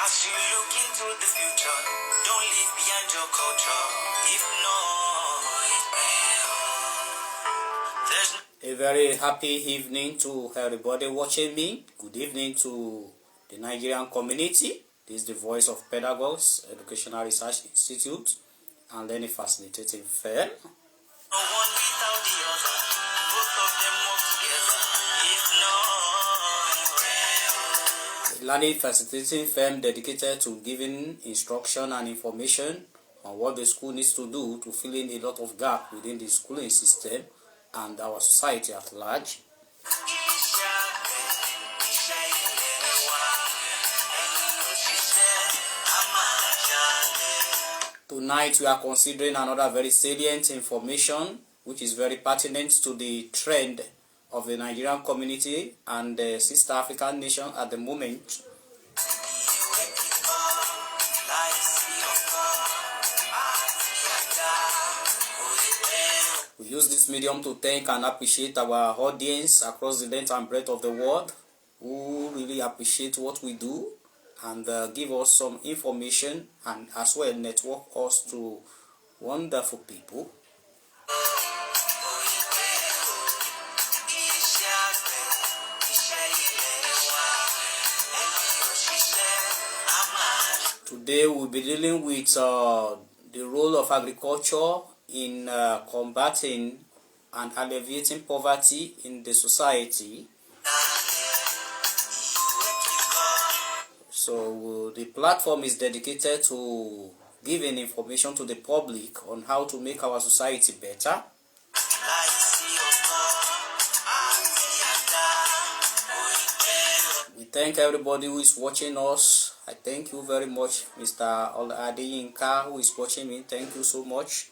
As you look into the future, don't live behind your culture. If not, there's a very happy evening to everybody watching me. Good evening to the Nigerian community. This is the voice of Pedagogues Educational Research Institute and Learning Facilitating Firm. No one without the other, both of them work together. If not, a learning facilitating firm dedicated to giving instruction and information on what the school needs to do to fill in a lot of gap within the schooling system and our society at large. Tonight we are considering another very salient information which is very pertinent to the trend of the Nigerian community and the sister African nation at the moment. We use this medium to thank and appreciate our audience across the length and breadth of the world who really appreciate what we do and give us some information and as well network us to wonderful people. Today we'll be dealing with the role of agriculture in combating and alleviating poverty in the society. So the platform is dedicated to giving information to the public on how to make our society better. We thank everybody who is watching us. I thank you very much, Mr. Adeyinka, who is watching me. Thank you so much.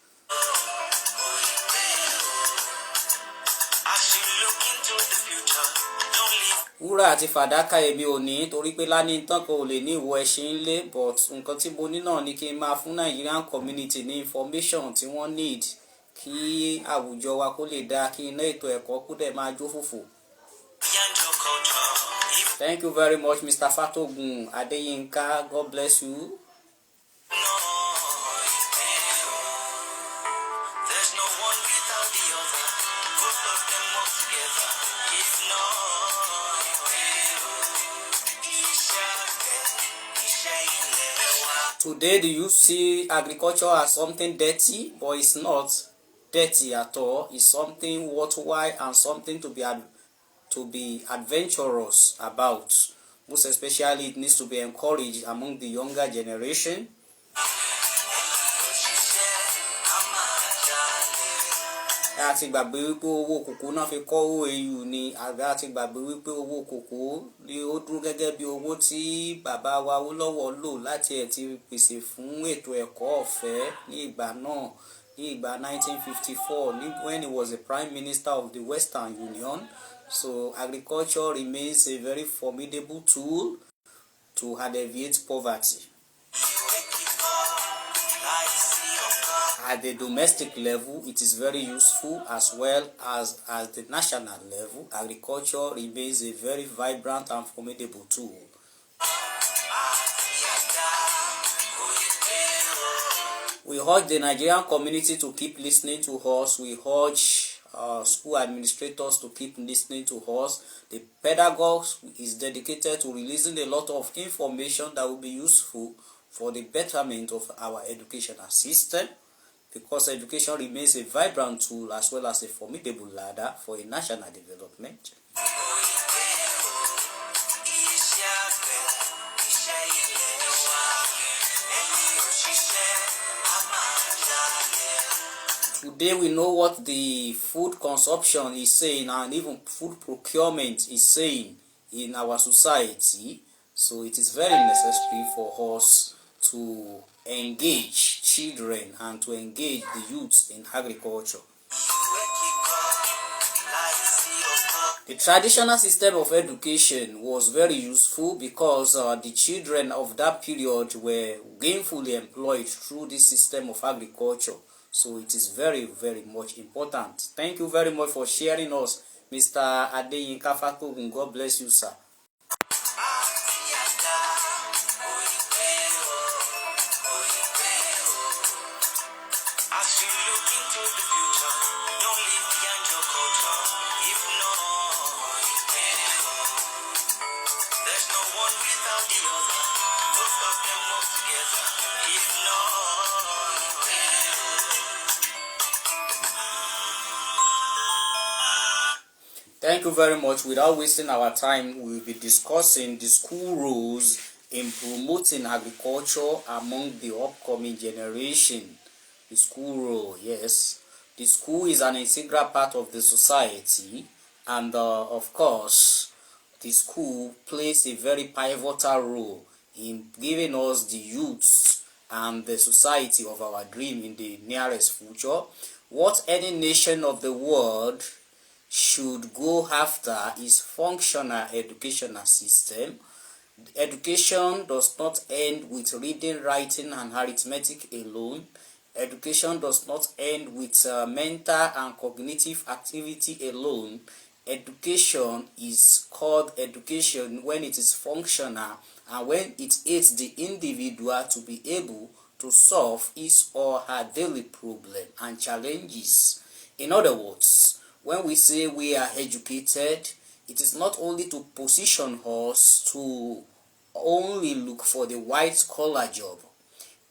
Wúrà àti fàdákà èmi ò ní torí pé lání tán kò lè ní ìwọ ẹṣin lé but nǹkan tí mo ní náà ni kí n máa fún Nigerian community ní information tí wọ́n need kí àwùjọ wa kó lè dáa kí iná ètò ẹ̀kọ́ kó dẹ̀ máa jó fòfò. Thank you very much, Mr. Fatogun Adeyinka. God bless you. Today, do you see agriculture as something dirty? But it's not dirty at all. It's something worthwhile and something to be adventurous about. Most especially, it needs to be encouraged among the younger generation. Àti gbàgbé wípé owó kòkó náà fi kọ́ OAU ni àti gbàgbé wípé owó kòkó ni ó dúró gẹ́gẹ́ bí owó tí bàbá wa Awólọ́wọ̀ lò láti ẹ̀ ti pèsè fún ètò ẹ̀kọ́ ọ̀fẹ́ ní ìgbà náà ní ìgbà 1954 when he was the Prime Minister of the Western Union. So agriculture remains a very formidable tool to alleviate poverty. At the domestic level, it is very useful as well as at the national level. Agriculture remains a very vibrant and formidable tool. We urge the Nigerian community to keep listening to us. We urge school administrators to keep listening to us. The Pedagogues is dedicated to releasing a lot of information that will be useful for the betterment of our educational system, because education remains a vibrant tool as well as a formidable ladder for a national development. Today we know what the food consumption is saying and even food procurement is saying in our society. So it is very necessary for us to engage children and to engage the youths in agriculture. The traditional system of education was very useful because the children of that period were gainfully employed through this system of agriculture. So it is very, very much important. Thank you very much for sharing us, Mr. Adeyinka Fatogun. God bless you, sir. Thank you very much. Without wasting our time, we will be discussing the school roles in promoting agriculture among the upcoming generation. The school role, yes. The school is an integral part of the society, and of course, the school plays a very pivotal role in giving us the youths and the society of our dream in the nearest future. What any nation of the world should go after is functional educational system. Education does not end with reading, writing, and arithmetic alone. Education does not end with mental and cognitive activity alone. Education is called education when it is functional and when it aids the individual to be able to solve his or her daily problem and challenges. In other words, when we say we are educated, it is not only to position us to only look for the white collar job.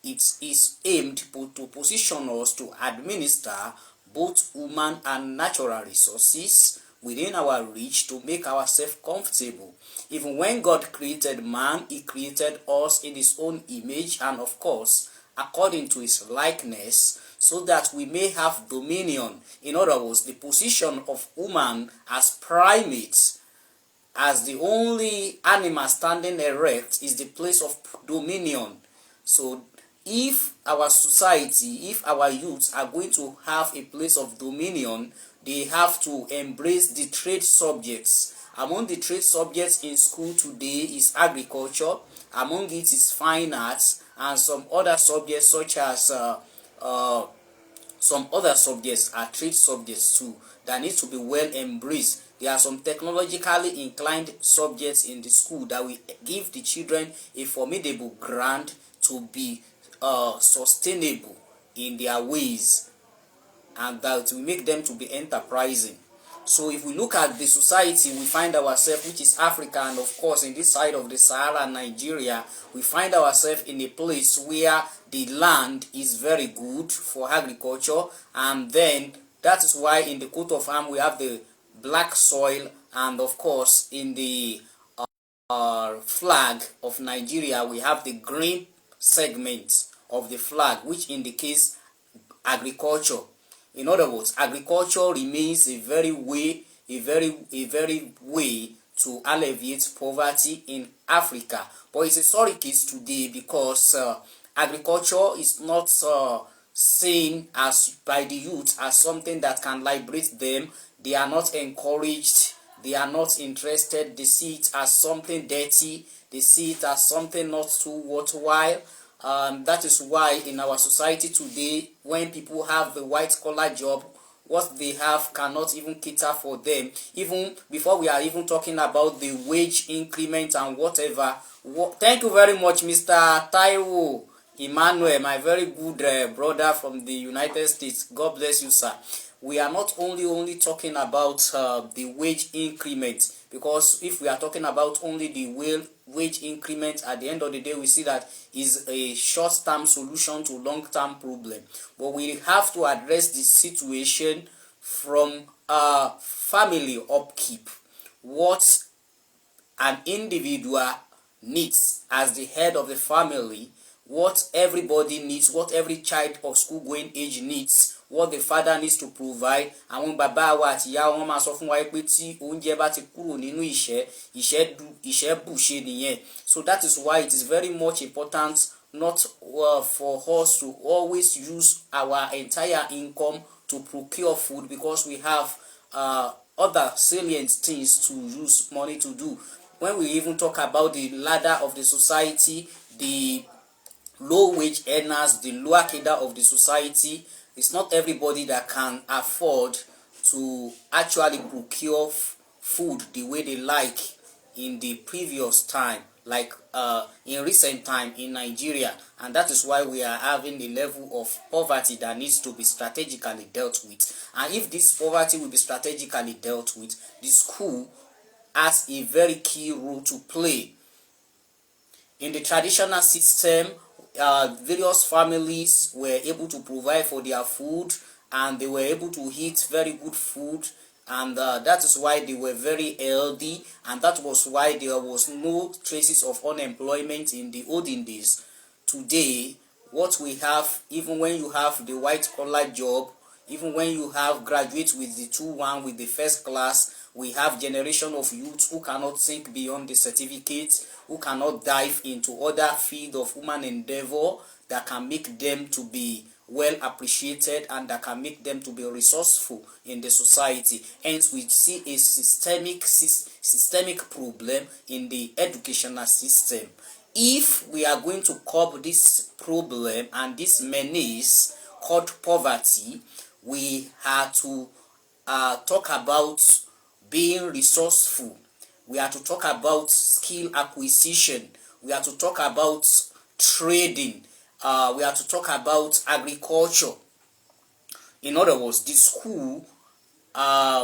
It is aimed to position us to administer both human and natural resources within our reach to make ourselves comfortable. Even when God created man, he created us in his own image and of course according to his likeness, so that we may have dominion. In other words, the position of woman as primates, as the only animal standing erect, is the place of dominion. So if our society, if our youth are going to have a place of dominion, they have to embrace the trade subjects. Among the trade subjects in school today is agriculture, among it is fine arts, and some other subjects such as some other subjects are trade subjects too that need to be well embraced. There are some technologically inclined subjects in the school that will give the children a formidable ground to be sustainable in their ways, and that will make them to be enterprising. So if we look at the society we find ourselves, which is Africa, and of course in this side of the Sahara, Nigeria, we find ourselves in a place where the land is very good for agriculture, and then that is why in the coat of arms we have the black soil, and of course in the flag of Nigeria we have the green segment of the flag, which indicates agriculture. In other words, agriculture remains a very way to alleviate poverty in Africa. But it's a sorry case today because agriculture is not seen as by the youth as something that can liberate them. They are not encouraged. They are not interested. They see it as something dirty. They see it as something not too worthwhile. That is why in our society today, when people have the white collar job, what they have cannot even cater for them. Even before we are even talking about the wage increment and whatever. Thank you very much, Mr. Taiwo Emmanuel, my very good brother from the United States. God bless you, sir. We are not only talking about the wage increment, because if we are talking about only the wage increment, at the end of the day we see that is a short-term solution to long-term problem. But we have to address the situation from family upkeep. What an individual needs as the head of the family, what everybody needs, what every child of school going age needs, what the father needs to provide. Àwọn bàbá wa àti ìyá wọn máa sọ fún wa pé tí oúnjẹ bá ti kúrò nínú ìṣẹ́ bùṣe nìyẹn. So that is why it is very much important not for us to always use our entire income to procure food, because we have other salient things to use money to do. When we even talk about the ladder of the society, the low wage earners, the lower cadre of the society, it's not everybody that can afford to actually procure food the way they like in the previous time, like in recent time in Nigeria. And that is why we are having the level of poverty that needs to be strategically dealt with. And if this poverty will be strategically dealt with, the school has a very key role to play. In the traditional system, various families were able to provide for their food, and they were able to eat very good food, and that is why they were very healthy, and that was why there was no traces of unemployment in the olden days. Today, what we have, even when you have the white collar job, even when you have graduates with the 2-1 with the first class, we have generation of youth who cannot think beyond the certificate, who cannot dive into other field of human endeavor that can make them to be well appreciated and that can make them to be resourceful in the society. Hence, we see a systemic problem in the educational system. If we are going to curb this problem and this menace called poverty, we have to talk about being resourceful. We have to talk about skill acquisition. We have to talk about trading. We have to talk about agriculture. In other words, the school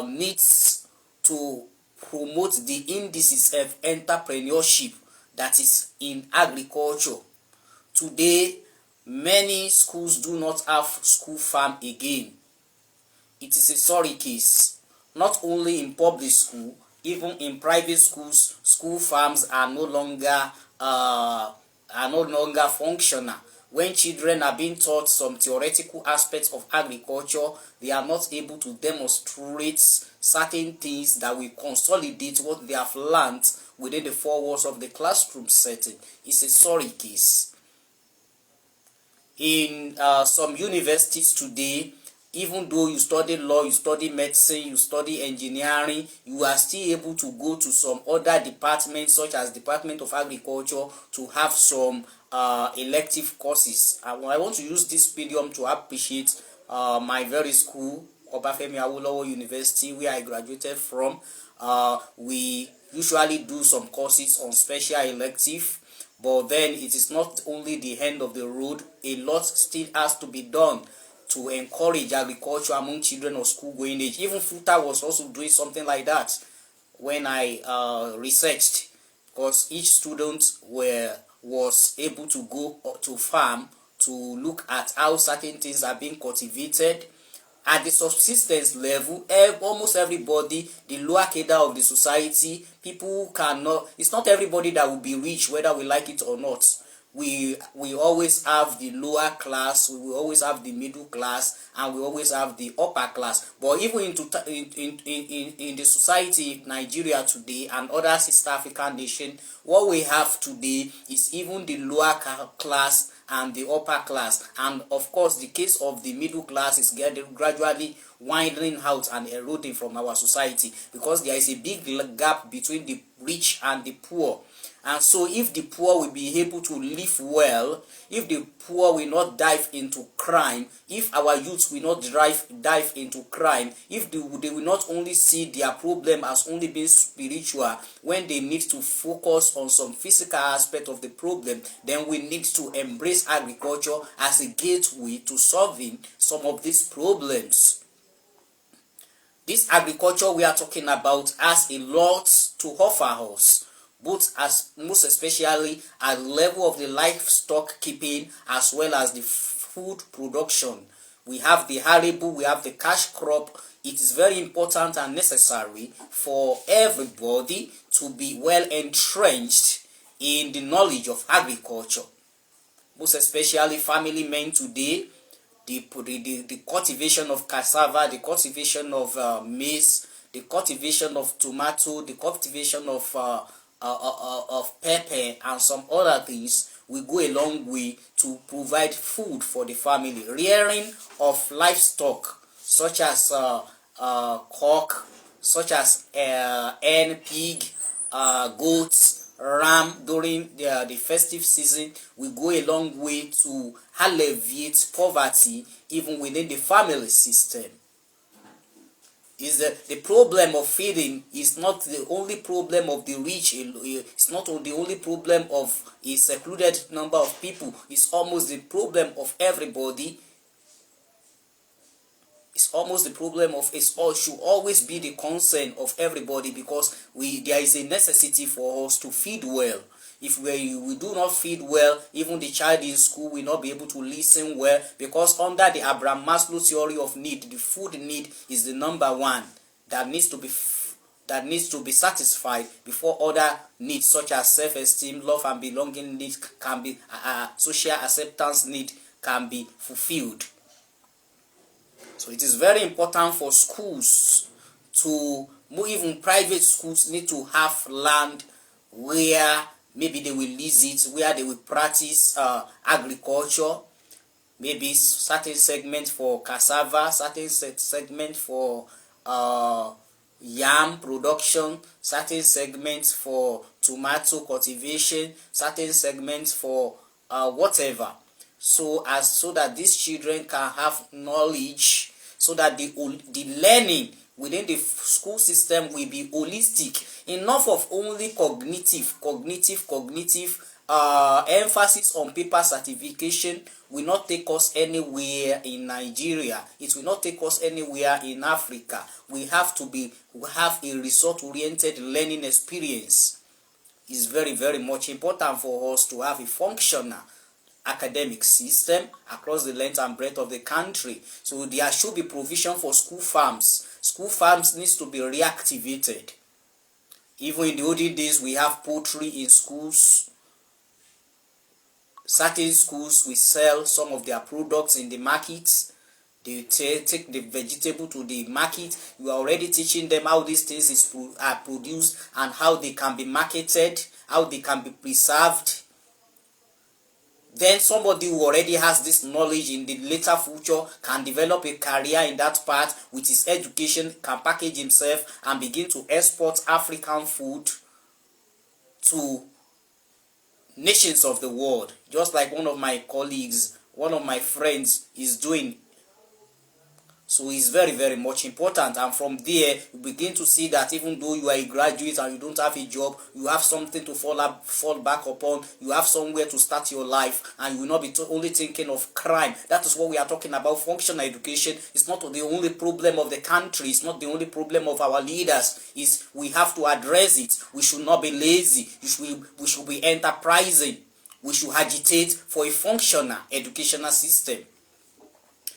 needs to promote the indices of entrepreneurship that is in agriculture. Today, many schools do not have school farm again. It is a sorry case. Not only in public school, even in private schools, school farms are no longer functional. When children are being taught some theoretical aspects of agriculture, they are not able to demonstrate certain things that will consolidate what they have learned within the four walls of the classroom setting. It's a sorry case. In some universities today, even though you study law, you study medicine, you study engineering, you are still able to go to some other departments such as Department of Agriculture to have some elective courses. I want to use this medium to appreciate my very school, Obafemi Awolowo University, where I graduated from. We usually do some courses on special elective, but then it is not only the end of the road. A lot still has to be done to encourage agriculture among children of school going age. Even FUTA was also doing something like that when I researched, because each student was able to go to farm to look at how certain things are being cultivated. At the subsistence level, almost everybody, the lower cadre of the society, people cannot, it's not everybody that will be rich whether we like it or not. We always have the lower class, we will always have the middle class, and we always have the upper class. But even in the society, Nigeria today and other East African nations, what we have today is even the lower class and the upper class. And of course, the case of the middle class is gradually widening out and eroding from our society, because there is a big gap between the rich and the poor. And so if the poor will be able to live well, if the poor will not dive into crime, if our youth will not dive into crime, if they will not only see their problem as only being spiritual, when they need to focus on some physical aspect of the problem, then we need to embrace agriculture as a gateway to solving some of these problems. This agriculture we are talking about has a lot to offer us, most especially at the level of the livestock keeping as well as the food production. We have the arable, we have the cash crop. It is very important and necessary for everybody to be well entrenched in the knowledge of agriculture. Most especially family men today, the cultivation of cassava, the cultivation of maize, the cultivation of tomato, the cultivation of pepper and some other things will go a long way to provide food for the family. Rearing of livestock such as cock, such as hen, pig, goats, ram during the festive season will go a long way to alleviate poverty even within the family system. Is the problem of feeding is not the only problem of the rich. It's not the only problem of a secluded number of people. It's almost the problem of everybody. It's almost the problem of should always be the concern of everybody, because there is a necessity for us to feed well. If we do not feed well, even the child in school will not be able to listen well, because under the Abraham Maslow theory of need, the food need is the number one that needs to be satisfied before other needs such as self-esteem, love and belonging needs can be social acceptance need can be fulfilled. So it is very important for schools to, even private schools, need to have land where maybe they will lease it, where they will practice agriculture, maybe certain segment for cassava, certain segment for yam production, certain segments for tomato cultivation, certain segments for whatever, so that these children can have knowledge, so that the learning within the school system will be holistic, enough of only cognitive emphasis on paper certification will not take us anywhere in Nigeria. It will not take us anywhere in Africa. We have a result-oriented learning experience. It's very, very much important for us to have a functional academic system across the length and breadth of the country. So there should be provision for school farms. School farms needs to be reactivated. Even in the olden days, we have poultry in schools. Certain schools will sell some of their products in the markets. They take the vegetable to the market. You are already teaching them how these things are produced and how they can be marketed, how they can be preserved. Then somebody who already has this knowledge in the later future can develop a career in that part with his education, can package himself and begin to export African food to nations of the world, just like one of my colleagues, one of my friends is doing. So it's very, very much important, and from there you begin to see that even though you are a graduate and you don't have a job, you have something to fall back upon, you have somewhere to start your life, and you will not be only thinking of crime. That is what we are talking about. Functional education is not the only problem of the country, it's not the only problem of our leaders. We have to address it. We should not be lazy, we should be enterprising, we should agitate for a functional educational system.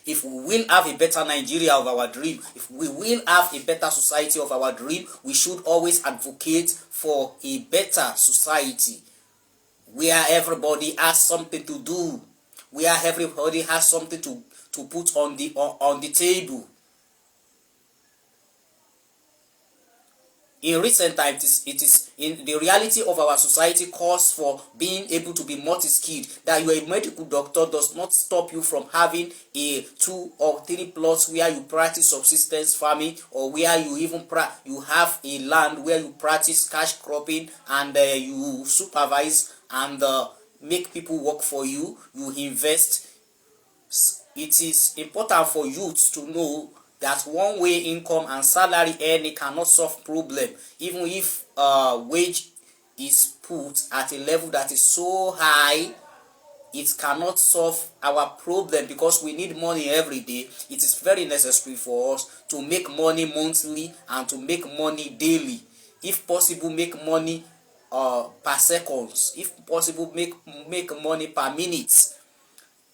If we will have a better Nigeria of our dream, if we will have a better society of our dream, we should always advocate for a better society where everybody has something to do, where everybody has something to put on the table. In recent times, it is in the reality of our society calls for being able to be multi-skilled. That you are a medical doctor does not stop you from having a 2 or 3 plots where you practice subsistence farming, or where you even you have a land where you practice cash cropping and you supervise and make people work for you. You invest. It is important for youths to know that one-way income and salary earning cannot solve problem, even if wage is put at a level that is so high. It cannot solve our problem, because we need money every day. It is very necessary for us to make money monthly and to make money daily. If possible, make money per seconds. If possible, make money per minute.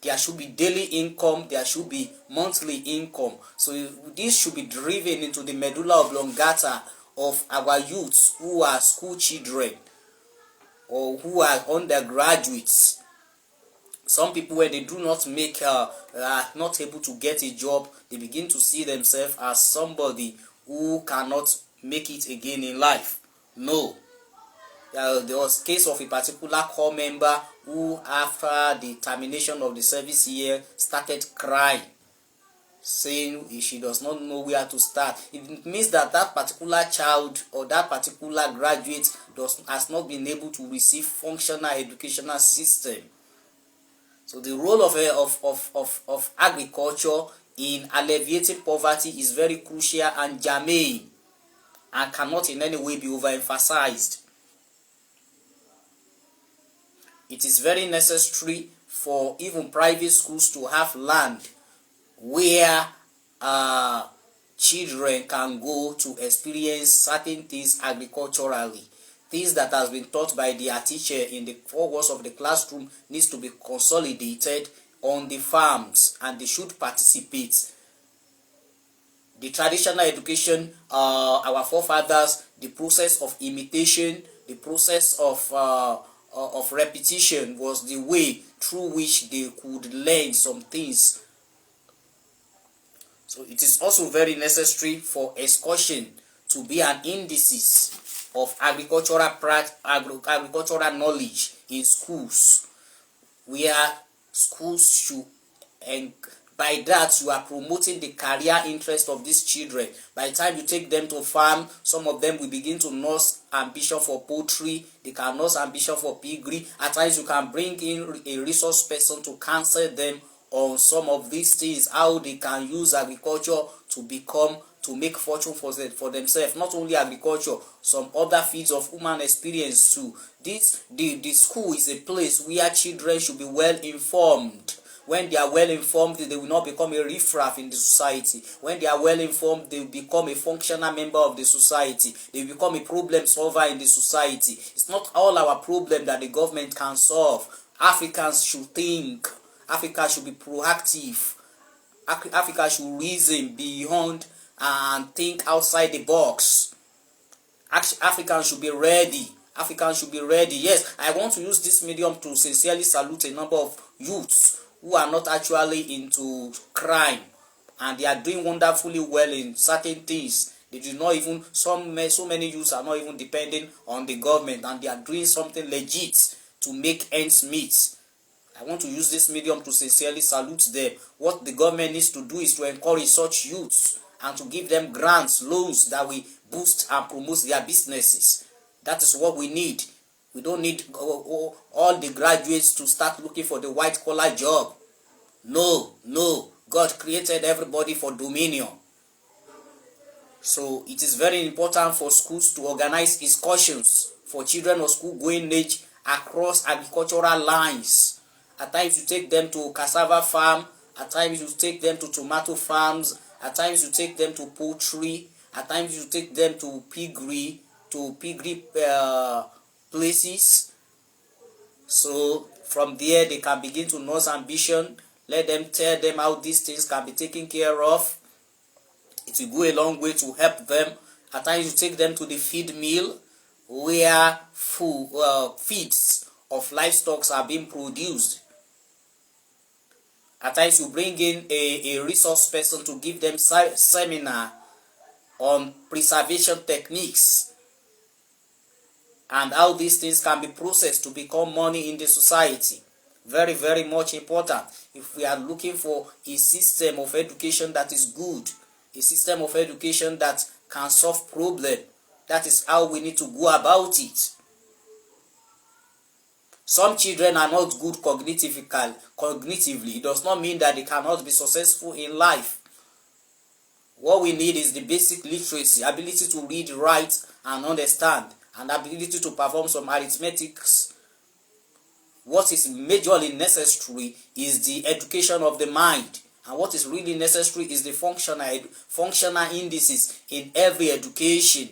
There should be daily income, there should be monthly income. So this should be driven into the medulla oblongata of our youths who are school children or who are undergraduates. Some people, when they do not are not able to get a job, they begin to see themselves as somebody who cannot make it again in life. No. There was a case of a particular corps member who, after the termination of the service year, started crying, saying she does not know where to start. It means that particular child or that particular graduate has not been able to receive functional educational system. So the role of agriculture in alleviating poverty is very crucial and germane, and cannot in any way be overemphasized. It is very necessary for even private schools to have land where children can go to experience certain things agriculturally. things that has been taught by their teacher in the four walls of the classroom needs to be consolidated on the farms, and they should participate. The traditional education, our forefathers, the process of imitation, the process of repetition was the way through which they could learn some things. So it is also very necessary for excursion to be an indices of agricultural knowledge in schools, where schools should, and by that you are promoting the career interest of these children. By the time you take them to farm, some of them will begin to nurse ambition for poultry, they can nurse ambition for piggery. At times you can bring in a resource person to counsel them on some of these things, how they can use agriculture to make fortune for themselves. Not only agriculture, some other fields of human experience too. The school is a place where children should be well informed. When they are well informed, they will not become a riffraff in the society. When they are well informed, they will become a functional member of the society. They will become a problem solver in the society. It's not all our problem that the government can solve. Africans should think. Africa should be proactive. Africa should reason beyond and think outside the box. Africans should be ready. Africans should be ready. Yes, I want to use this medium to sincerely salute a number of youths who are not actually into crime, and they are doing wonderfully well in certain things. They do not even, so many youths are not even depending on the government, and they are doing something legit to make ends meet. I want to use this medium to sincerely salute them. What the government needs to do is to encourage such youths and to give them grants, loans that will boost and promote their businesses. That is what we need. We don't need all the graduates to start looking for the white collar job. No. God created everybody for dominion. So it is very important for schools to organize excursions for children of school going age across agricultural lines. At times you take them to cassava farm, at times you take them to tomato farms, at times you take them to poultry, at times you take them to piggery places. So from there they can begin to nurse ambition. Let them tell them how these things can be taken care of. It will go a long way to help them. At times you take them to the feed mill where feeds of livestock are being produced. At times you bring in a resource person to give them seminar on preservation techniques and how these things can be processed to become money in the society. Very, very much important. If we are looking for a system of education that is good, a system of education that can solve problems, that is how we need to go about it. Some children are not good cognitively. It does not mean that they cannot be successful in life. What we need is the basic literacy, ability to read, write, and understand, and ability to perform some arithmetics. What is majorly necessary is the education of the mind. And what is really necessary is the functional indices in every education.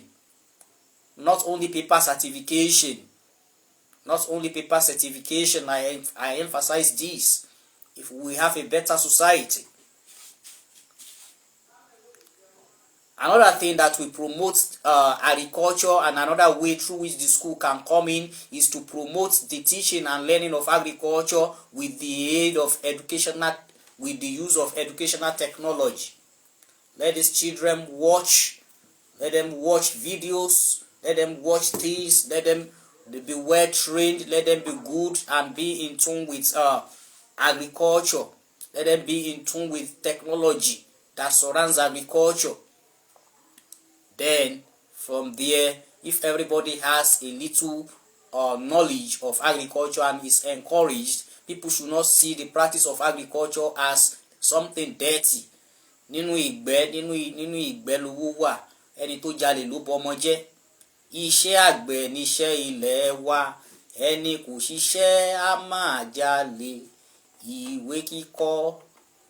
Not only paper certification. Not only paper certification, I emphasize this. If we have a better society. Another thing that will promote agriculture, and another way through which the school can come in, is to promote the teaching and learning of agriculture with the aid of with the use of educational technology. Let these children watch. Let them watch videos. Let them watch things. Let them be well trained. Let them be good and be in tune with agriculture. Let them be in tune with technology that surrounds agriculture. Then from there, if everybody has a little knowledge of agriculture and is encouraged, people should not see the practice of agriculture as something dirty. Nínú ìgbẹ́ lówó wà, ẹni tó jalè ló bọmọ jẹ́. Iṣẹ́ àgbẹ̀ níṣẹ́ ilẹ̀ wa, ẹni kò ṣiṣẹ́ á máa jalè. Ìwé kíkọ́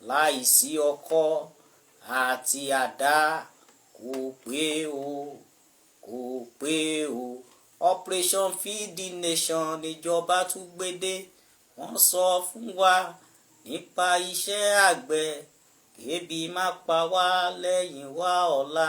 láìsí ọkọ́ àti àdá kò pé o. Operation Feed the Nation níjọba tún gbédè. Wọ́n sọ fún wa nípa iṣẹ́ àgbẹ̀, kébi má pa wá lẹ́yìn wá ọ̀la.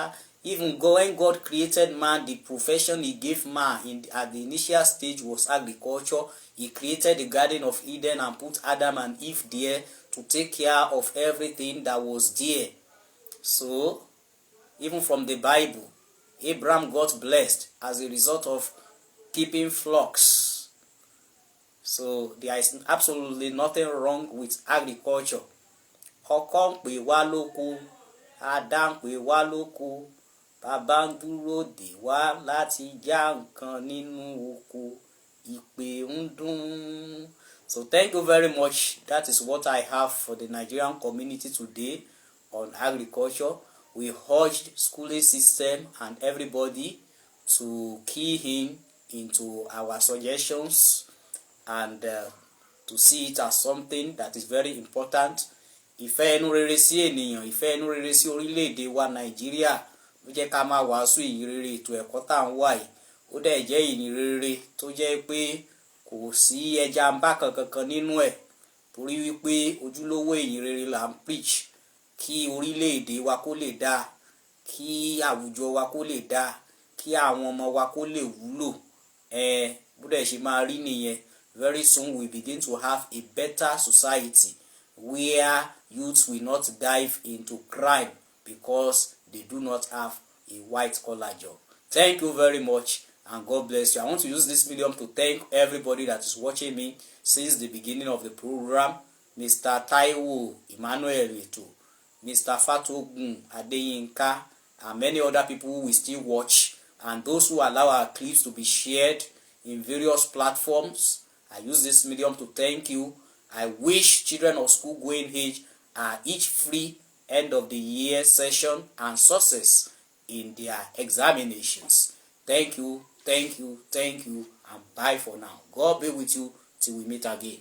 Even when God created man, the profession he gave man at the initial stage was agriculture. He created the Garden of Eden and put Adam and Eve there to take care of everything that was there. So, even from the Bible, Abraham got blessed as a result of keeping flocks. So, there is absolutely nothing wrong with agriculture. Ọkọ ń pè wá lóko, Adá ń pè wá lóko, bàbá ń dúró dè wá láti já nǹkan nínú oko, ìpè ń dún. So thank you very much. That is what I have for the Nigerian community today on agriculture. We urge schooling system and everybody to key in into our suggestions and to see it as something that is very important. Ìfẹ́ inú rere sí ènìyàn, ìfẹ́ inú rere sí orílẹ̀-èdè wa Nàìjíríà ló jẹ́ ká máa wàásù ìyìnrere ètò ẹ̀kọ́ tá à ń wà yìí. Ó dẹ̀ jẹ́ ìyìnrere tó jẹ́ pé kò sí ẹja ń bá kankan nínú ẹ̀, torí wípé ojúlówó ìyìnrere là ń preach kí orílẹ̀-èdè wa kó lè dáa, kí àwùjọ wa kó lè dáa, kí àwọn ọmọ wa kó lè wúlò. Bó dẹ̀ ṣe máa rí nìyẹn. Very soon we begin to have a better society where youth will not dive into crime because they do not have a white collar job. Thank you very much and God bless you. I want to use this medium to thank everybody that is watching me since the beginning of the program. Mr. Taiwo Emmanuel Eto, Mr. Fatogun Adeyinka, and many other people who will still watch, and those who allow our clips to be shared in various platforms. I use this medium to thank you. I wish children of school going age are each free end of the year session and success in their examinations. Thank you, and bye for now. God be with you till we meet again.